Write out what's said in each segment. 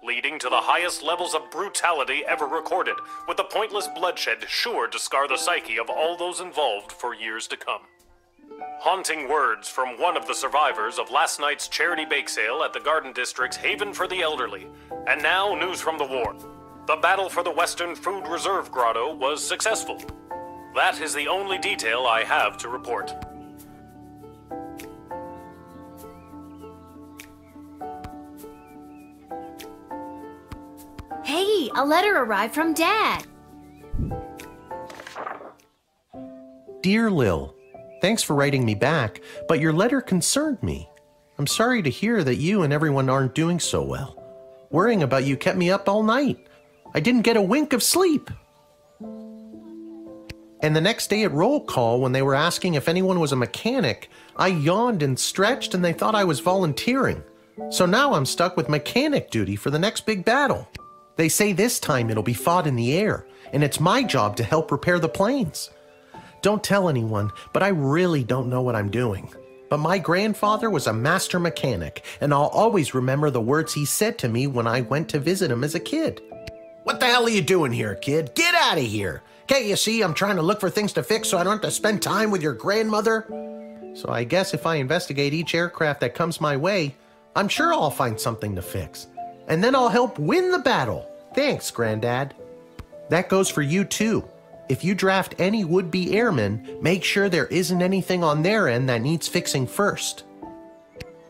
Leading to the highest levels of brutality ever recorded, with the pointless bloodshed sure to scar the psyche of all those involved for years to come. Haunting words from one of the survivors of last night's charity bake sale at the Garden District's Haven for the Elderly. And now, news from the war. The battle for the Western Food Reserve Grotto was successful. That is the only detail I have to report. Hey, a letter arrived from Dad. Dear Lil, thanks for writing me back, but your letter concerned me. I'm sorry to hear that you and everyone aren't doing so well. Worrying about you kept me up all night. I didn't get a wink of sleep. And the next day at roll call, when they were asking if anyone was a mechanic, I yawned and stretched and they thought I was volunteering. So now I'm stuck with mechanic duty for the next big battle. They say this time it'll be fought in the air, and it's my job to help repair the planes. Don't tell anyone, but I really don't know what I'm doing. But my grandfather was a master mechanic, and I'll always remember the words he said to me when I went to visit him as a kid. "What the hell are you doing here, kid? Get out of here! Can't you see I'm trying to look for things to fix so I don't have to spend time with your grandmother?" So I guess if I investigate each aircraft that comes my way, I'm sure I'll find something to fix. And then I'll help win the battle. Thanks, Granddad. That goes for you, too. If you draft any would-be airmen, make sure there isn't anything on their end that needs fixing first.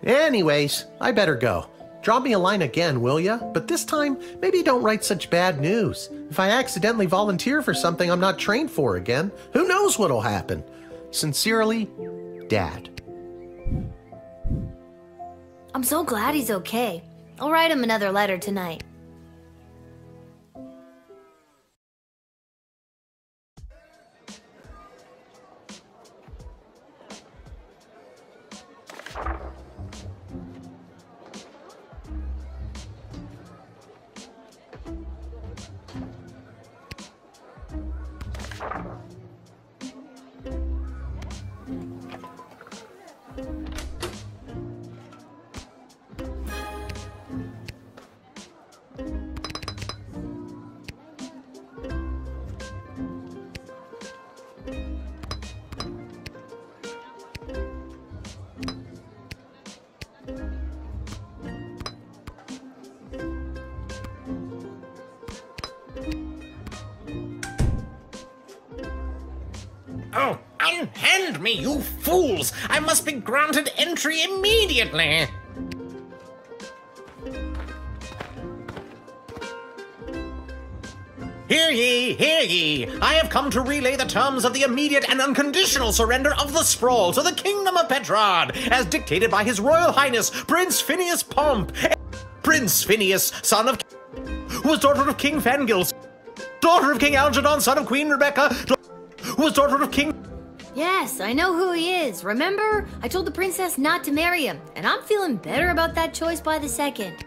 Anyways, I better go. Drop me a line again, will ya? But this time, maybe don't write such bad news. If I accidentally volunteer for something I'm not trained for again, who knows what'll happen? Sincerely, Dad. I'm so glad he's okay. I'll write him another letter tonight. Oh, unhand me, you fools! I must be granted entry immediately! Hear ye, hear ye! I have come to relay the terms of the immediate and unconditional surrender of the Sprawl to the Kingdom of Petrard, as dictated by His Royal Highness, Prince Phineas Pomp. Prince Phineas, son of who was daughter of King Fangils, daughter of King Algernon, son of Queen Rebecca, who was daughter of King... Yes, I know who he is. Remember? I told the princess not to marry him, and I'm feeling better about that choice by the second.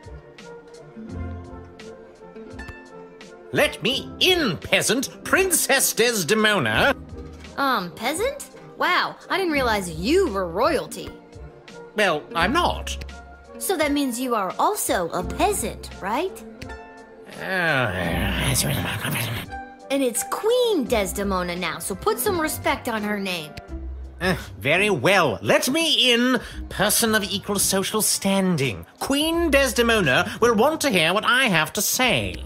Let me in, peasant! Princess Desdemona! Peasant? Wow, I didn't realize you were royalty. Well, I'm not. So that means you are also a peasant, right? And it's Queen Desdemona now, so put some respect on her name. Very well. Let me in, person of equal social standing. Queen Desdemona will want to hear what I have to say.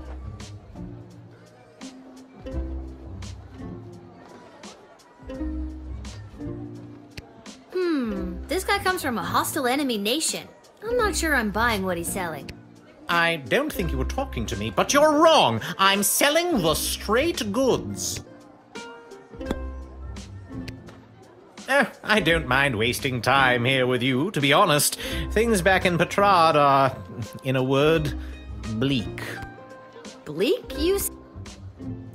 This guy comes from a hostile enemy nation. I'm not sure I'm buying what he's selling. I don't think you were talking to me, but you're wrong. I'm selling the straight goods. I don't mind wasting time here with you, to be honest. Things back in Petrard are, in a word, bleak. Bleak, you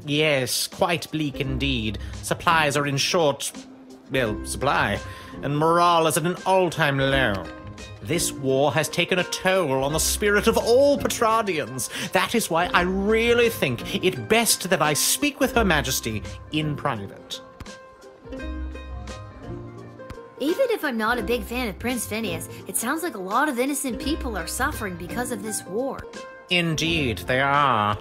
Yes, quite bleak indeed. Supplies are in short, supply, and morale is at an all-time low. This war has taken a toll on the spirit of all Petrardians. That is why I really think it best that I speak with Her Majesty in private. Even if I'm not a big fan of Prince Phineas, it sounds like a lot of innocent people are suffering because of this war. Indeed, they are.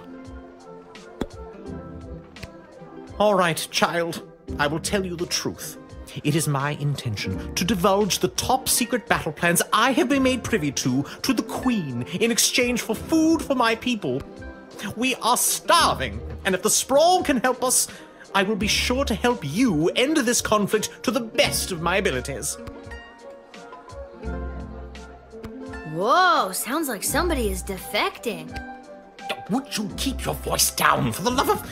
All right, child. I will tell you the truth. It is my intention to divulge the top-secret battle plans I have been made privy to the Queen in exchange for food for my people. We are starving, and if the Sprawl can help us, I will be sure to help you end this conflict to the best of my abilities. Whoa, sounds like somebody is defecting. Would you keep your voice down, for the love of...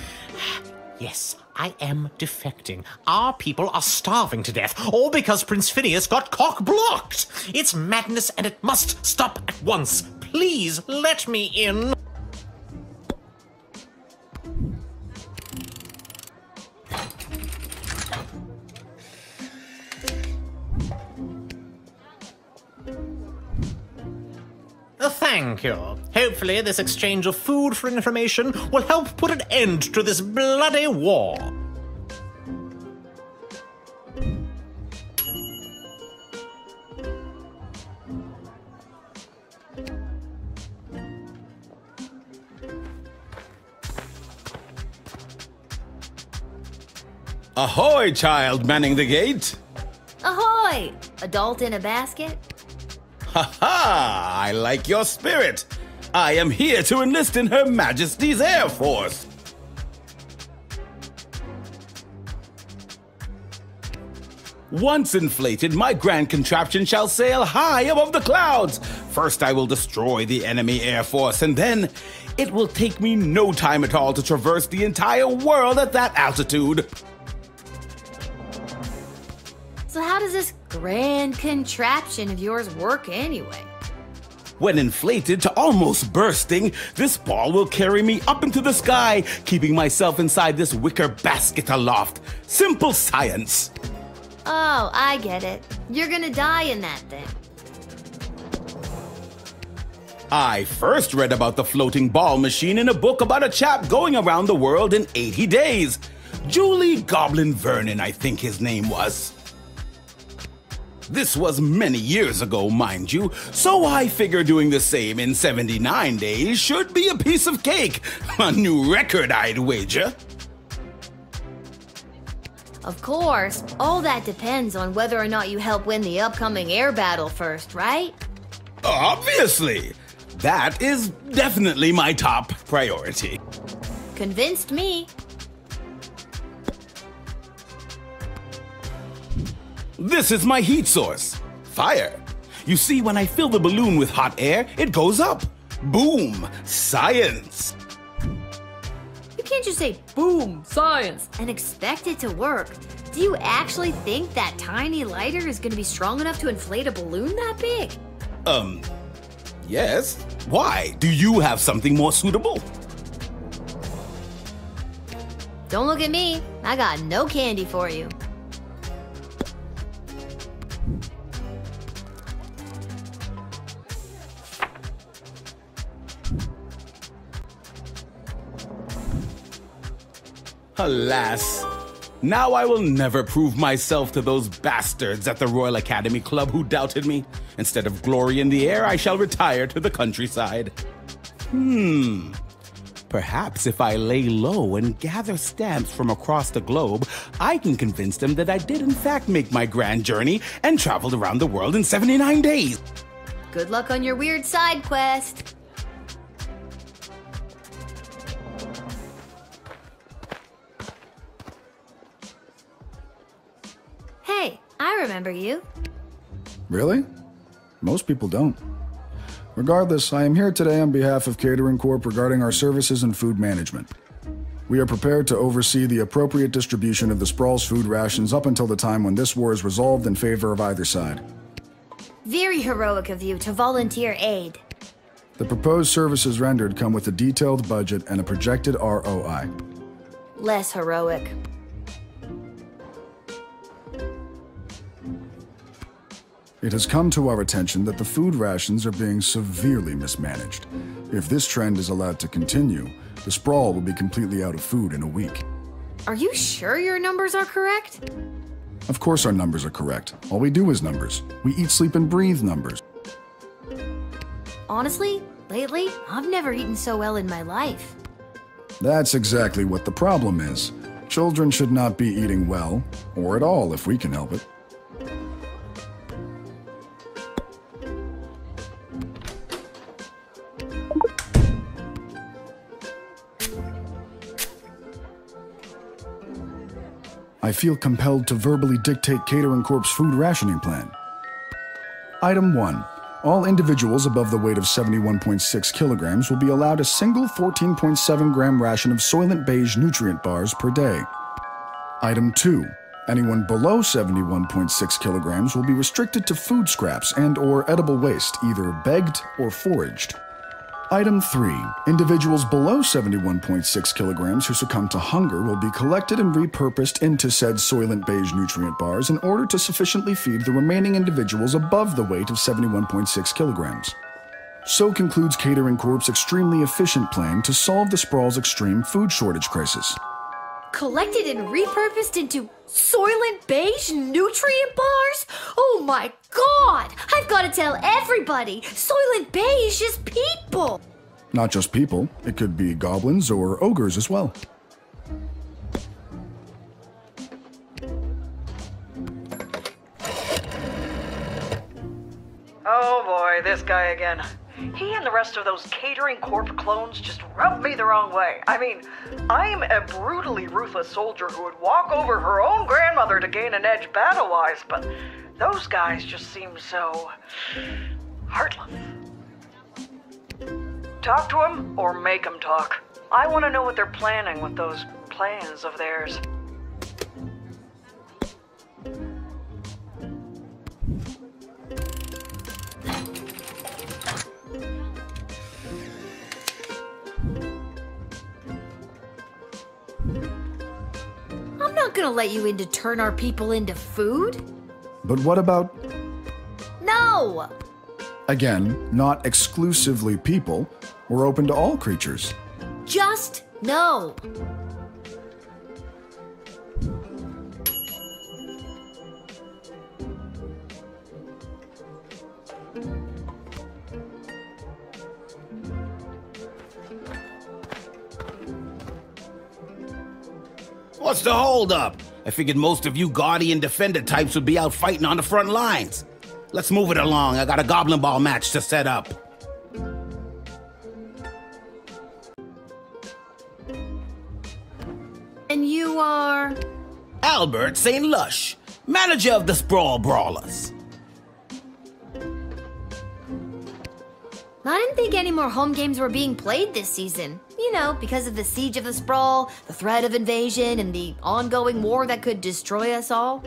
Yes, I am defecting. Our people are starving to death, all because Prince Phineas got cock-blocked. It's madness, and it must stop at once. Please let me in. Thank you. Hopefully this exchange of food for information will help put an end to this bloody war. Ahoy, child manning the gate! Ahoy! Adult in a basket? Ha ha! I like your spirit! I am here to enlist in Her Majesty's Air Force! Once inflated, my grand contraption shall sail high above the clouds! First I will destroy the enemy Air Force, and then it will take me no time at all to traverse the entire world at that altitude! So how does this grand contraption of yours work anyway? When inflated to almost bursting, this ball will carry me up into the sky, keeping myself inside this wicker basket aloft. Simple science. Oh, I get it. You're gonna die in that thing. I first read about the floating ball machine in a book about a chap going around the world in 80 days. Julie Goblin Vernon, I think his name was. This was many years ago, mind you, so I figure doing the same in 79 days should be a piece of cake. A new record, I'd wager. Of course, all that depends on whether or not you help win the upcoming air battle first, right? Obviously. That is definitely my top priority. Convinced me. This is my heat source. Fire. You see, when I fill the balloon with hot air, it goes up. Boom. Science. You can't just say, boom, science, and expect it to work. Do you actually think that tiny lighter is gonna be strong enough to inflate a balloon that big? Yes. Why? Do you have something more suitable? Don't look at me. I got no candy for you. Alas, now I will never prove myself to those bastards at the Royal Academy Club who doubted me. Instead of glory in the air, I shall retire to the countryside. Perhaps if I lay low and gather stamps from across the globe, I can convince them that I did in fact make my grand journey and traveled around the world in 79 days. Good luck on your weird side quest. Hey, I remember you. Really? Most people don't. Regardless, I am here today on behalf of Catering Corp regarding our services and food management. We are prepared to oversee the appropriate distribution of the Sprawl's food rations up until the time when this war is resolved in favor of either side. Very heroic of you to volunteer aid. The proposed services rendered come with a detailed budget and a projected ROI. Less heroic. It has come to our attention that the food rations are being severely mismanaged. If this trend is allowed to continue, the Sprawl will be completely out of food in a week. Are you sure your numbers are correct? Of course our numbers are correct. All we do is numbers. We eat, sleep, and breathe numbers. Honestly, lately, I've never eaten so well in my life. That's exactly what the problem is. Children should not be eating well, or at all if we can help it. I feel compelled to verbally dictate Catering Corp's food rationing plan. Item 1. All individuals above the weight of 71.6 kilograms will be allowed a single 14.7 gram ration of Soylent Beige nutrient bars per day. Item 2. Anyone below 71.6 kilograms will be restricted to food scraps and/or edible waste, either begged or foraged. Item 3. Individuals below 71.6 kilograms who succumb to hunger will be collected and repurposed into said Soylent Beige nutrient bars in order to sufficiently feed the remaining individuals above the weight of 71.6 kilograms. So concludes Catering Corp's extremely efficient plan to solve the Sprawl's extreme food shortage crisis. Collected and repurposed into Soylent Beige nutrient bars? Oh my god! I've got to tell everybody! Soylent Beige is people! Not just people, it could be goblins or ogres as well. Oh boy, this guy again. He and the rest of those Catering Corp clones just rubbed me the wrong way. I mean, I'm a brutally ruthless soldier who would walk over her own grandmother to gain an edge battle-wise, but those guys just seem so heartless. Talk to them or make them talk. I want to know what they're planning with those plans of theirs. I'm not gonna let you in to turn our people into food. But what about, No! again, not exclusively people? We're open to all creatures. Just no. What's the holdup? I figured most of you Guardian Defender types would be out fighting on the front lines. Let's move it along. I got a Goblin Ball match to set up. And you are... Albert St. Lush, manager of the Sprawl Brawlers. I didn't think any more home games were being played this season. You know, because of the siege of the Sprawl, the threat of invasion, and the ongoing war that could destroy us all.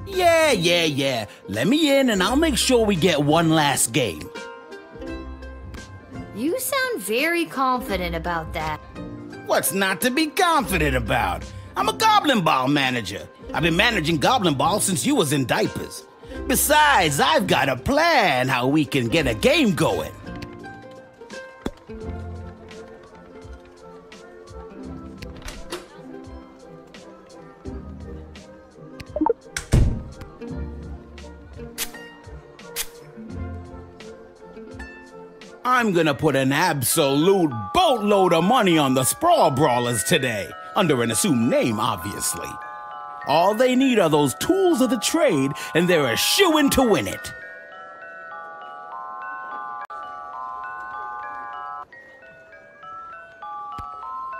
Yeah. Let me in and I'll make sure we get one last game. You sound very confident about that. What's not to be confident about? I'm a Goblin Ball manager. I've been managing Goblin Ball since you was in diapers. Besides, I've got a plan how we can get a game going. I'm gonna put an absolute boatload of money on the Sprawl Brawlers today, under an assumed name, obviously. All they need are those tools of the trade, and they're a shoo-in to win it.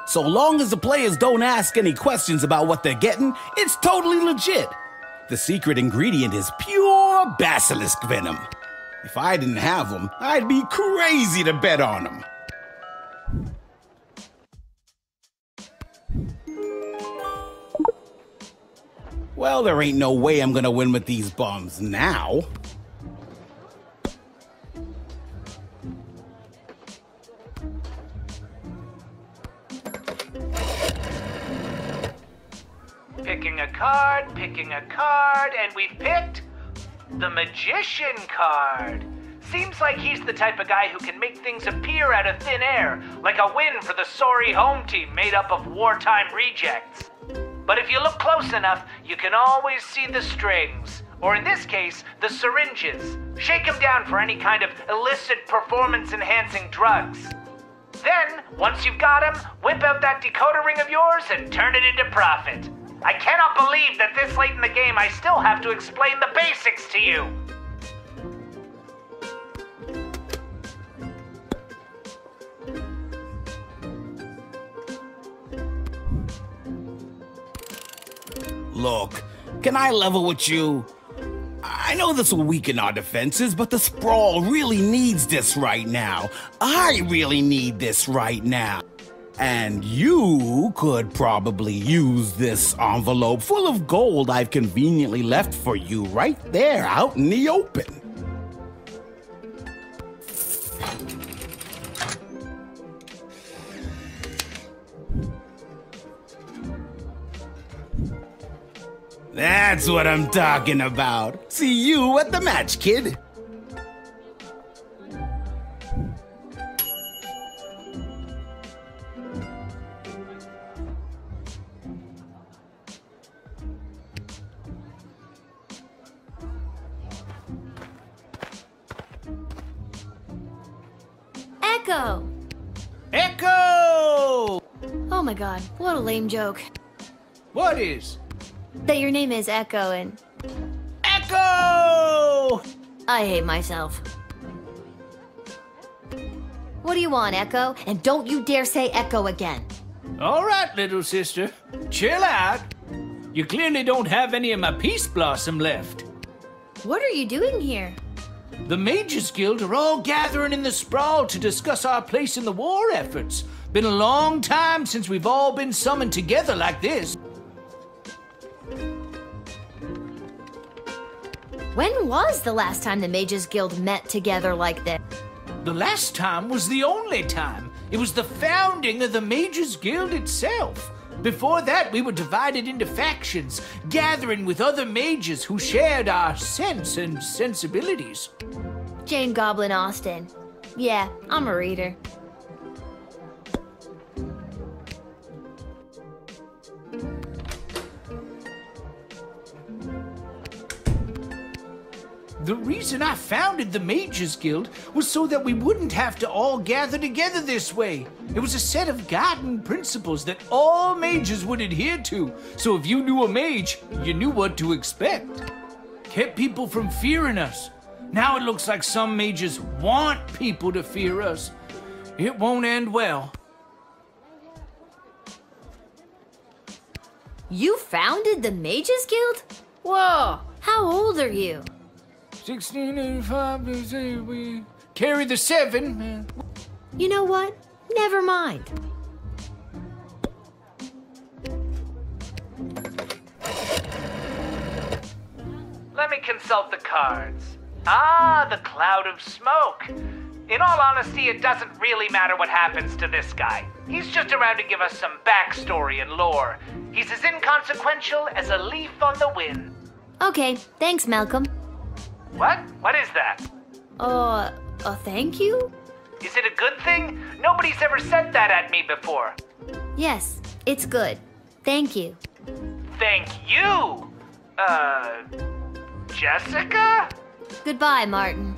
So long as the players don't ask any questions about what they're getting, it's totally legit. The secret ingredient is pure basilisk venom. If I didn't have them, I'd be crazy to bet on them. Well, there ain't no way I'm gonna win with these bums now. Picking a card, and we've picked the Magician card. Seems like he's the type of guy who can make things appear out of thin air, like a win for the sorry home team made up of wartime rejects. But if you look close enough, you can always see the strings. Or in this case, the syringes. Shake them down for any kind of illicit performance-enhancing drugs. Then, once you've got them, whip out that decoder ring of yours and turn it into profit. I cannot believe that this late in the game I still have to explain the basics to you. Look, can I level with you? I know this will weaken our defenses, but the Sprawl really needs this right now. I really need this right now. And you could probably use this envelope full of gold I've conveniently left for you right there out in the open. That's what I'm talking about. See you at the match, kid. Echo! Echo! Oh my god, what a lame joke. What is? That your name is Echo and Echo! I hate myself. What do you want, Echo? And don't you dare say Echo again. All right, little sister. Chill out. You clearly don't have any of my Peace Blossom left. What are you doing here? The Mages Guild are all gathering in the Sprawl to discuss our place in the war efforts. Been a long time since we've all been summoned together like this. When was the last time the Mages Guild met together like this? The last time was the only time. It was the founding of the Mages Guild itself. Before that, we were divided into factions, gathering with other mages who shared our sense and sensibilities. Jane Goblin Austen. Yeah, I'm a reader. The reason I founded the Mages Guild was so that we wouldn't have to all gather together this way. It was a set of guiding principles that all mages would adhere to, so if you knew a mage, you knew what to expect. Kept people from fearing us. Now it looks like some mages want people to fear us. It won't end well. You founded the Mages Guild? Whoa, how old are you? 1685, we carry the 7. You know what? Never mind. Let me consult the cards. Ah, the cloud of smoke. In all honesty, it doesn't really matter what happens to this guy. He's just around to give us some backstory and lore. He's as inconsequential as a leaf on the wind. Okay, thanks, Malcolm. What? What is that? Thank you? Is it a good thing? Nobody's ever said that at me before. Yes, it's good. Thank you. Thank you? Jessica? Goodbye, Martin.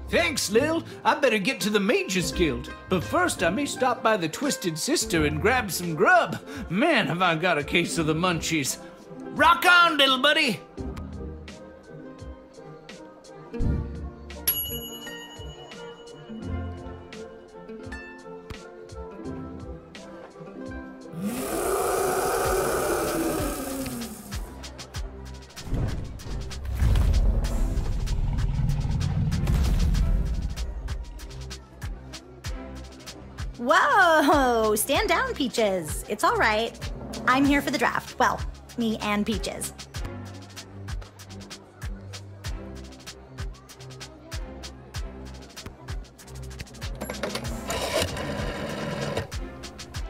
Thanks, Lil. I better get to the Mages Guild. But first, I may stop by the Twisted Sister and grab some grub. Man, have I got a case of the munchies. Rock on, little buddy! Whoa! Stand down, Peaches. It's all right. I'm here for the draft. Well, me and Peaches.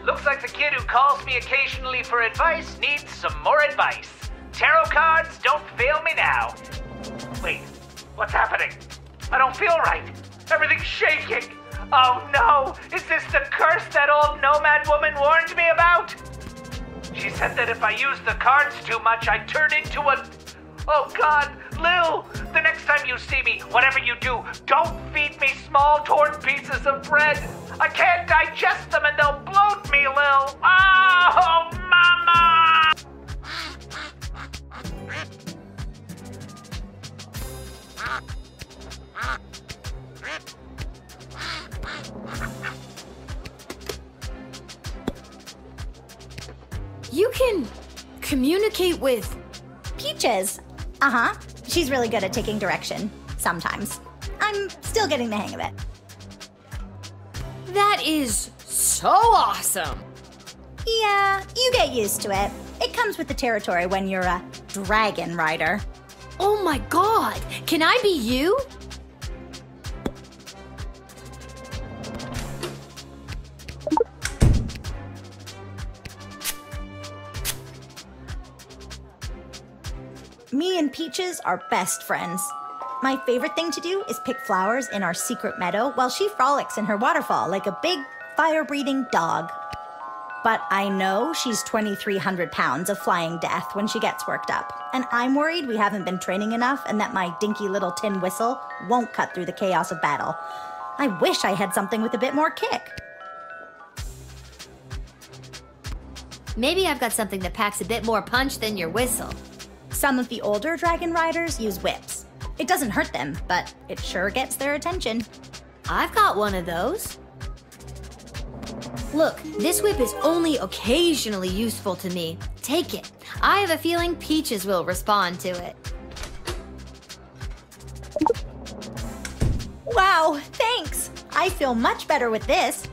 Looks like the kid who calls me occasionally for advice needs some more advice. tarot cards, don't fail me now. Wait, what's happening? I don't feel right. Everything's shaking. Oh no, is this the curse that old nomad woman warned me about? She said that if I use the cards too much, I turn into a... Oh God, Lil, the next time you see me, whatever you do, don't feed me small torn pieces of bread. I can't digest them and they'll bloat me, Lil. Oh, mama! You can communicate with... Peaches. Uh-huh. She's really good at taking direction. Sometimes. I'm still getting the hang of it. That is so awesome. Yeah, you get used to it. It comes with the territory when you're a dragon rider. Oh my god, can I be you? Me and Peaches are best friends. My favorite thing to do is pick flowers in our secret meadow while she frolics in her waterfall like a big, fire-breathing dog. But I know she's 2,300 pounds of flying death when she gets worked up, and I'm worried we haven't been training enough and that my dinky little tin whistle won't cut through the chaos of battle. I wish I had something with a bit more kick. Maybe I've got something that packs a bit more punch than your whistle. Some of the older dragon riders use whips. It doesn't hurt them, but it sure gets their attention. I've got one of those. Look, this whip is only occasionally useful to me. Take it. I have a feeling Peaches will respond to it. Wow, thanks! I feel much better with this.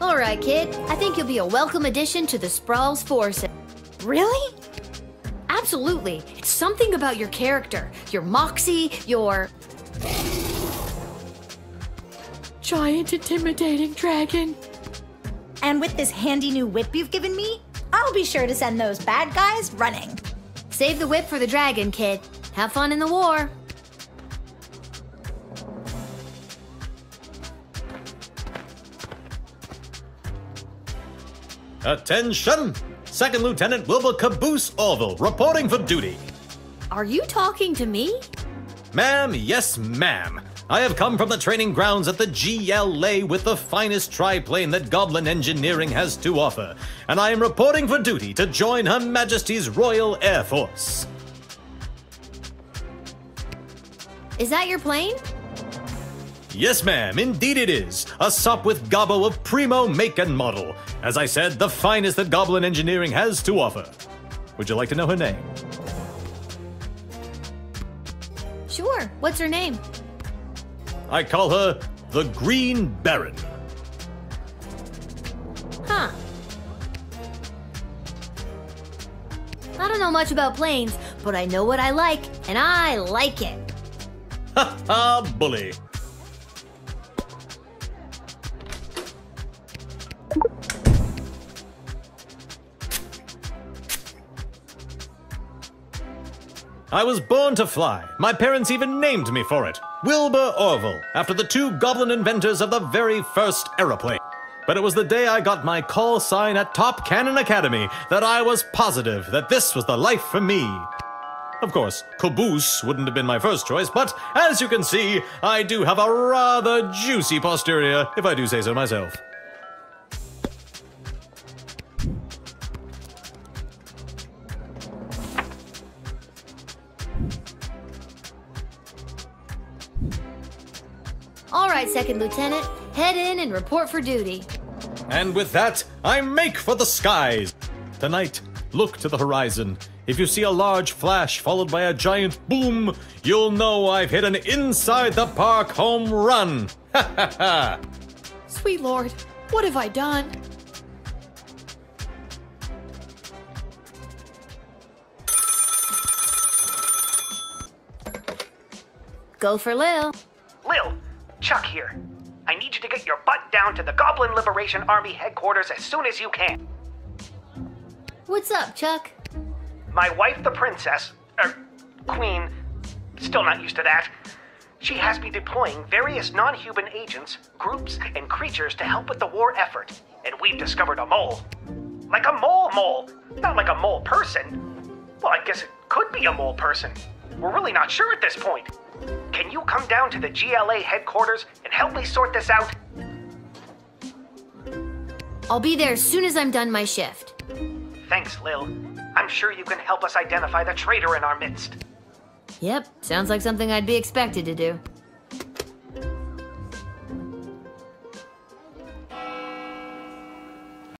All right, kid. I think you'll be a welcome addition to the Sprawls force. Really? Absolutely. It's something about your character, your moxie, your... giant intimidating dragon. And with this handy new whip you've given me, I'll be sure to send those bad guys running. Save the whip for the dragon, kid. Have fun in the war. Attention! Second Lieutenant Wilbur Caboose Orville, reporting for duty. Are you talking to me? Ma'am, yes ma'am. I have come from the training grounds at the GLA with the finest triplane that Goblin Engineering has to offer, and I am reporting for duty to join Her Majesty's Royal Air Force. Is that your plane? Yes, ma'am, indeed it is. A Sop with Gobbo of primo make and model. As I said, the finest that Goblin Engineering has to offer. Would you like to know her name? Sure. What's her name? I call her the Green Baron. Huh. I don't know much about planes, but I know what I like, and I like it. Ha ha, bully. I was born to fly. My parents even named me for it. Wilbur Orville, after the two goblin inventors of the very first aeroplane. But it was the day I got my call sign at Top Cannon Academy that I was positive that this was the life for me. Of course, caboose wouldn't have been my first choice, but as you can see, I do have a rather juicy posterior, if I do say so myself. All right, Second Lieutenant. Head in and report for duty. And with that, I make for the skies. Tonight, look to the horizon. If you see a large flash followed by a giant boom, you'll know I've hit an inside the park home run. Ha ha ha. Sweet Lord, what have I done? Go for Lil. Lil, Chuck here. I need you to get your butt down to the Goblin Liberation Army headquarters as soon as you can. What's up, Chuck? My wife, the princess, queen, still not used to that. She has me deploying various non-human agents, groups, and creatures to help with the war effort. And we've discovered a mole. Like a mole. Not like a mole person. Well, I guess it could be a mole person. We're really not sure at this point. Can you come down to the GLA headquarters and help me sort this out? I'll be there as soon as I'm done my shift. Thanks, Lil. I'm sure you can help us identify the traitor in our midst. Yep, sounds like something I'd be expected to do.